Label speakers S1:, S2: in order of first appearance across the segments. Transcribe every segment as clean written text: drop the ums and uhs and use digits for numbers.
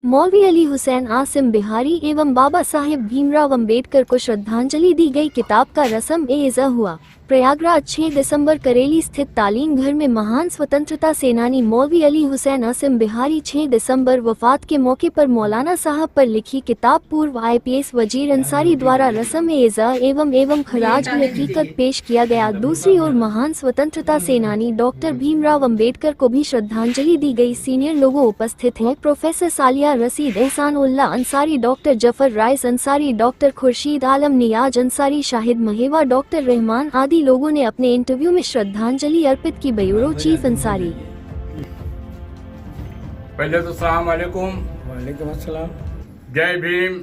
S1: मौलवी अली हुसैन आसिम बिहारी एवं बाबा साहेब भीमराव अंबेडकर को श्रद्धांजलि दी गई। किताब का रस्म ए इज़ा हुआ। प्रयागराज 6 दिसंबर करेली स्थित तालीम घर में महान स्वतंत्रता सेनानी मौलवी अली हुसैन आसिम बिहारी 6 दिसंबर वफात के मौके पर मौलाना साहब पर लिखी किताब पूर्व IPS वजीर अंसारी द्वारा रस्म ए इज़ा एवं खराज हकीकत पेश किया गया। दूसरी ओर महान स्वतंत्रता सेनानी डॉक्टर भीमराव अंबेडकर को भी श्रद्धांजलि दी गई। सीनियर लोगों उपस्थित हैं professor Saliya Rashid, Ehsanullah Ansari, doctor Zafar Rais Ansari, doctor Khurshid Alam Niyaz Ansari, Shahid Mahewa, doctor Rahman आदि लोगों ने अपने इंटरव्यू में श्रद्धांजलि अर्पित की। Bureau chief Ansari.
S2: पहले तो सलाम वालेकुम।
S3: वालेकुम अस्सलाम।
S2: जय भीम,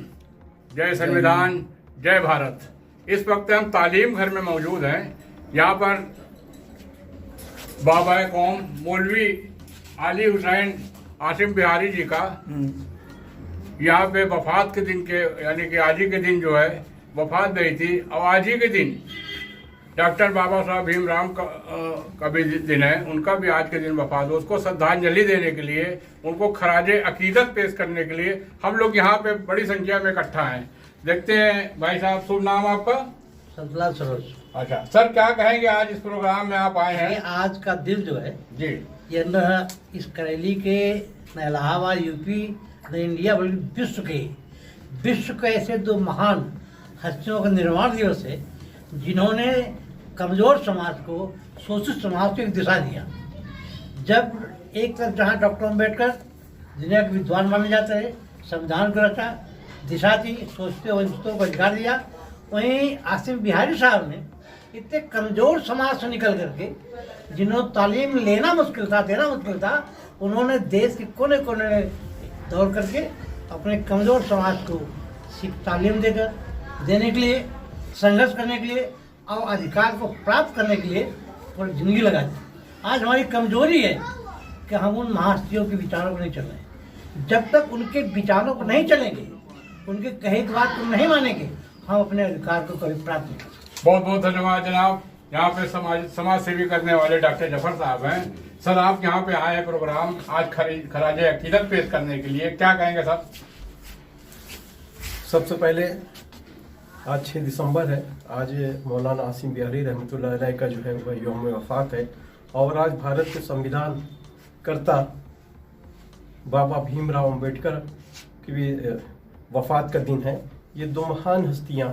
S2: जय संविधान, जय भारत। इस वक्त हम तालीम घर में मौजूद हैं। यहाँ पर बाबा कौम मौलवी अली हुसैन आसिम बिहारी जी का यहाँ पे वफात के दिन के यानी कि आज ही के दिन जो है वफात गई थी, और आज ही के दिन डॉक्टर बाबा साहब भीमराव का भी दिन है, उनका भी आज के दिन वफात हो। उसको श्रद्धांजलि देने के लिए, उनको खराजे अकीदत पेश करने के लिए हम लोग यहाँ पे बड़ी संख्या में इकट्ठा हैं। देखते हैं भाई साहब, शुभ नाम आपका?
S3: सतलाल सरोज।
S2: अच्छा सर, क्या कहेंगे आज इस प्रोग्राम में आप आए हैं?
S3: आज का दिन जो है
S2: जी,
S3: ये न इस करेली के, न इलाहाबाद यूपी, न इंडिया बल्कि विश्व के ऐसे दो महान हस्तियों का निर्माण दिवस है जिन्होंने कमजोर समाज को, शोषित समाज को एक दिशा दिया। जब एक तरफ जहाँ डॉक्टर अम्बेडकर दुनिया के विद्वान माने जाते हैं, संविधान को रचा, दिशा दी, सोचते वंचितों को अधिकार दिया, वहीं आसिम बिहारी साहब ने इतने कमजोर समाज से निकल करके, जिन्होंने तालीम लेना मुश्किल था, देना मुश्किल था, उन्होंने देश के कोने कोने में दौड़ करके अपने कमजोर समाज को तालीम देने के लिए, संघर्ष करने के लिए और अधिकार को प्राप्त करने के लिए पूरी जिंदगी लगा दी। आज हमारी कमजोरी है कि हम उन महाहस्तियों के विचारों को नहीं चल रहे। जब तक उनके विचारों को नहीं चलेंगे, उनके कहे की बात को नहीं मानेंगे, हम अपने अधिकार को कभी प्राप्त नहीं करेंगे।
S2: बहुत बहुत धन्यवाद जनाब। यहाँ पे समाज सेवी करने वाले डॉक्टर जफर साहब हैं। सर, आप यहाँ पे आए हैं प्रोग्राम आज खराजे अकीदत पेश करने के लिए, क्या कहेंगे सर?
S4: सबसे पहले आज 6 दिसंबर है। आज मौलाना आसिम बिहारी रहमतुल्लाह अलैह का जो है वह यौम वफ़ात है, और आज भारत के संविधान कर्ता बाबा भीमराव अंबेडकर की भी वफ़ात का दिन है। ये दो महान हस्तियां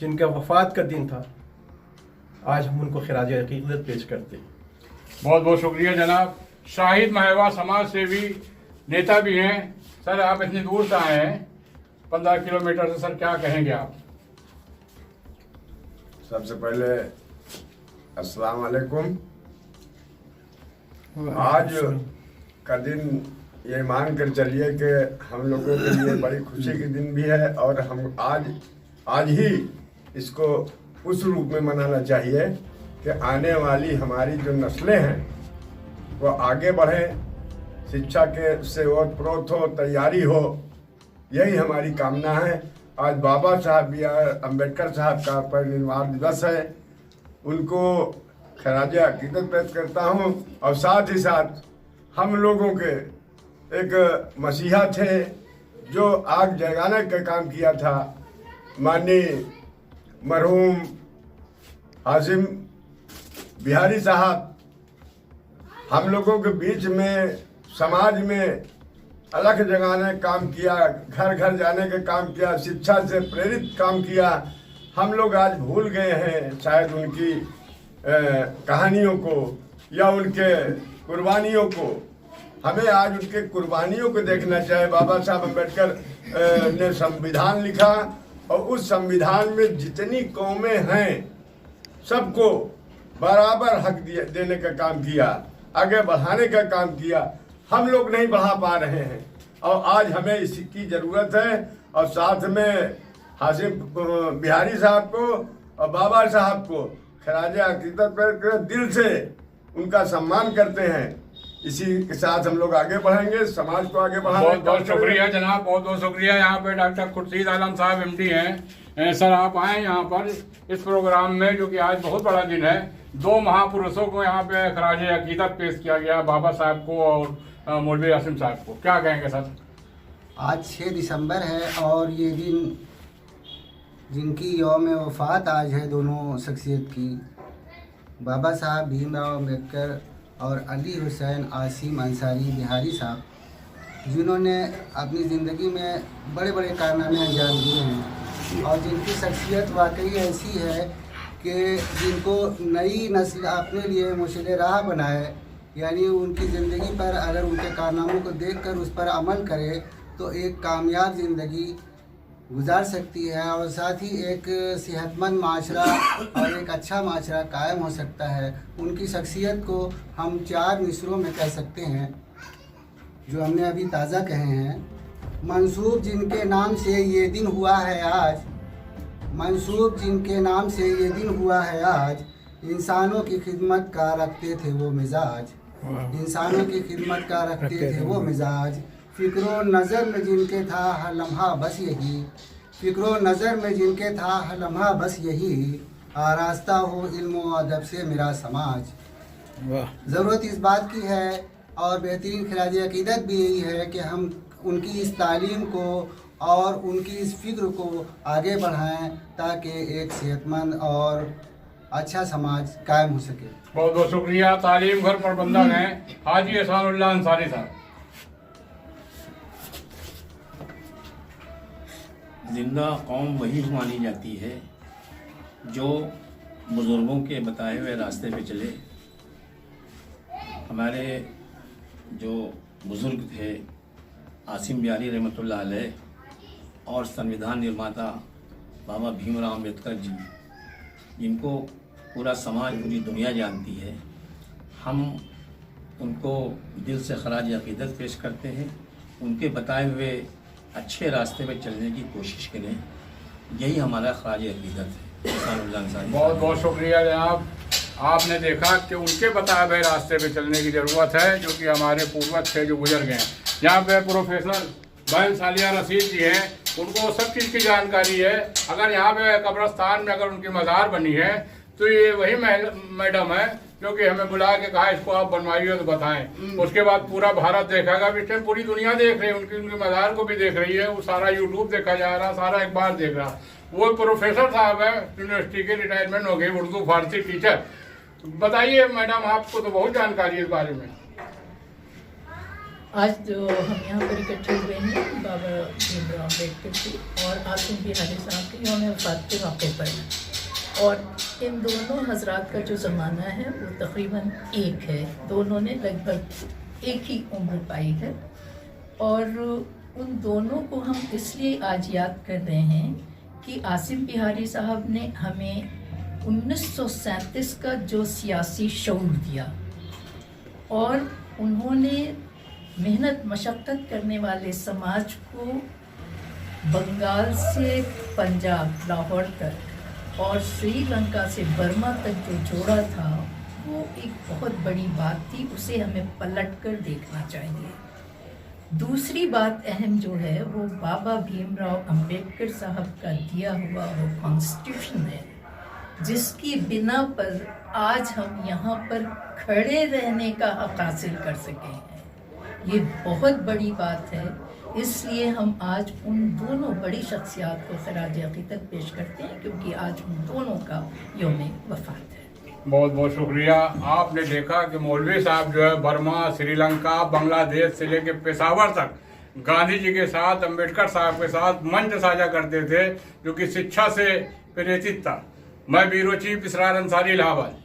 S4: जिनका वफ़ात का दिन था, आज हम उनको खराज अकीदत पेश करते हैं।
S2: बहुत बहुत शुक्रिया जनाब। शाहिद महेवा समाज सेवी नेता भी हैं। सर, आप इतनी दूर से आए हैं, 15 किलोमीटर से, सर क्या कहेंगे आप?
S5: सबसे पहले अस्सलाम वालेकुम। आज का दिन ये मान कर चलिए कि हम लोगों के लिए बड़ी खुशी के दिन भी है, और हम आज ही इसको उस रूप में मनाना चाहिए कि आने वाली हमारी जो नस्लें हैं वो आगे बढ़ें, शिक्षा के से ओत-प्रोत हो, तैयारी हो, यही हमारी कामना है। आज बाबा साहब या अम्बेडकर साहब का परिनिर्वाण दिवस है, उनको खराज अकीदत पेश करता हूँ। और साथ ही साथ हम लोगों के एक मसीहा थे जो आग जगाने का काम किया था, माननीय मरहूम आसिम बिहारी साहब, हम लोगों के बीच में, समाज में अलग जगाने काम किया, घर घर जाने का काम किया, शिक्षा से प्रेरित काम किया। हम लोग आज भूल गए हैं शायद उनकी कहानियों को या उनके कुर्बानियों को। हमें आज उनके कुर्बानियों को देखना चाहिए। बाबा साहब अम्बेडकर ने संविधान लिखा, और उस संविधान में जितनी कौमें हैं सबको बराबर हक देने का काम किया, आगे बढ़ाने का काम किया। हम लोग नहीं बढ़ा पा रहे हैं, और आज हमें इसकी ज़रूरत है। और साथ में आसिम बिहारी साहब को और बाबा साहब को खराज अकीदत पर दिल से उनका सम्मान करते हैं। इसी के साथ हम लोग आगे बढ़ेंगे, समाज को आगे बढ़ाएंगे।
S2: बहुत बहुत शुक्रिया जनाब, बहुत बहुत शुक्रिया। यहाँ पे डॉक्टर खुर्शीद आलम साहब MD हैं। सर, आप आए यहाँ पर इस प्रोग्राम में, जो कि आज बहुत बड़ा दिन है। दो महापुरुषों को यहाँ पे खराज अकीदत पेश किया गया, बाबा साहब को और मौलवी आसिम साहब को, क्या कहेंगे सर?
S6: आज 6 दिसंबर है और ये दिन जिनकी यौम वफ़ात आज है दोनों शख्सियत की, बाबा साहब भीमराव अम्बेडकर और अली हुसैन आसिम अंसारी बिहारी साहब, जिन्होंने अपनी ज़िंदगी में बड़े बड़े कारनामे अंजाम दिए हैं और जिनकी शख्सियत वाकई ऐसी है कि जिनको नई नस्ल अपने लिए मुर्शिद राह बनाए, यानी उनकी ज़िंदगी पर अगर उनके कारनामों को देखकर उस पर अमल करे तो एक कामयाब ज़िंदगी गुजार सकती है और साथ ही एक सेहतमंद माशरा और एक अच्छा माशरा कायम हो सकता है। उनकी शख्सियत को हम 4 मिसरों में कह सकते हैं जो हमने अभी ताज़ा कहे हैं। मंसूब जिनके नाम से ये दिन हुआ है आज, मंसूब जिनके नाम से ये दिन हुआ है आज, इंसानों की खिदमत का रखते थे वो मिजाज, इंसानों की खिदमत का रखते थे वो मिजाज। फ़िक्रो नज़र में जिनके था हर लम्हा बस यही, फ़िक्रो नज़र में जिनके था हर लम्हा बस यही, आरास्ता हो इल्म व अदब से मेरा समाज। ज़रूरत इस बात की है और बेहतरीन खिराज अक़ीदत भी यही है कि हम उनकी इस तालीम को और उनकी इस फ़िक्र को आगे बढ़ाएं ताकि एक सेहतमंद और अच्छा समाज कायम हो सके।
S2: बहुत बहुत शुक्रिया। तालीम घर प्रबंधक हैं हाजी एहसानुल्लाह अंसारी साहब।
S7: जिंदा कौम वही मानी जाती है जो बुज़ुर्गों के बताए हुए रास्ते पे चले। हमारे जो बुज़ुर्ग थे आसिम बिहारी रहमतुल्लाह अलैह और संविधान निर्माता बाबा भीमराव अम्बेडकर जी, जिनको पूरा समाज पूरी दुनिया जानती है, हम उनको दिल से खराज अक़ीदत पेश करते हैं। उनके बताए हुए अच्छे रास्ते पे चलने की कोशिश करें, यही हमारा खराज अक़ीदत है।
S2: बहुत बहुत शुक्रिया जनाब। आपने देखा कि उनके बताए हुए रास्ते पे चलने की ज़रूरत है जो कि हमारे पूर्वज थे जो गुजर गए हैं। यहाँ पे प्रोफेसर बहन सालिया रशीद जी हैं, उनको सब चीज़ की जानकारी है। अगर यहाँ पे कब्रस्तान में अगर उनकी मज़ार बनी है तो ये वही मैडम है जो कि हमें बुला के कहा इसको आप बनवाइए तो बताएं। उसके बाद पूरा भारत देखेगा, इस टाइम पूरी दुनिया देख रही है, उनकी मज़ार को भी देख रही है, वो सारा यूट्यूब देखा जा रहा, सारा अखबार देख रहा। वो प्रोफेसर साहब है, यूनिवर्सिटी के रिटायरमेंट हो गए, उर्दू फारसी टीचर। बताइए मैडम, आपको तो बहुत जानकारी है इस बारे में।
S8: आज जो हम यहाँ पर इकट्ठे हुए हैं बाबा भीमराव अम्बेडकर की और आसिम बिहारी साहब की यौम वफ़ात के मौके पर, और इन दोनों हजरात का जो ज़माना है वो तकरीबन एक है। दोनों ने लगभग एक ही उम्र पाई है और उन दोनों को हम इसलिए आज याद कर रहे हैं कि आसिम बिहारी साहब ने हमें 1937 का जो सियासी शऊर दिया और उन्होंने मेहनत मशक्क़त करने वाले समाज को बंगाल से पंजाब लाहौर तक और श्रीलंका से बर्मा तक जो जोड़ा था वो एक बहुत बड़ी बात थी। उसे हमें पलट कर देखना चाहिए। दूसरी बात अहम जो है वो बाबा भीमराव अम्बेडकर साहब का दिया हुआ वो कॉन्स्टिट्यूशन है जिसकी बिना पर आज हम यहाँ पर खड़े रहने का हक हासिल कर सके हैं। ये बहुत बड़ी बात है, इसलिए हम आज उन दोनों बड़ी शख्सियात को खराज अक़ीदत पेश करते हैं क्योंकि आज उन दोनों का यौम वफ़ात है।
S2: बहुत बहुत शुक्रिया। आपने देखा कि मौलवी साहब जो है बर्मा, श्रीलंका, बांग्लादेश से लेके पेशावर तक गांधी जी के साथ, अम्बेडकर साहब के साथ मंच साझा करते थे जो कि शिक्षा से प्रेरित था। मैं ब्यूरो चीफ इसरार अंसारी, इलाहाबाद।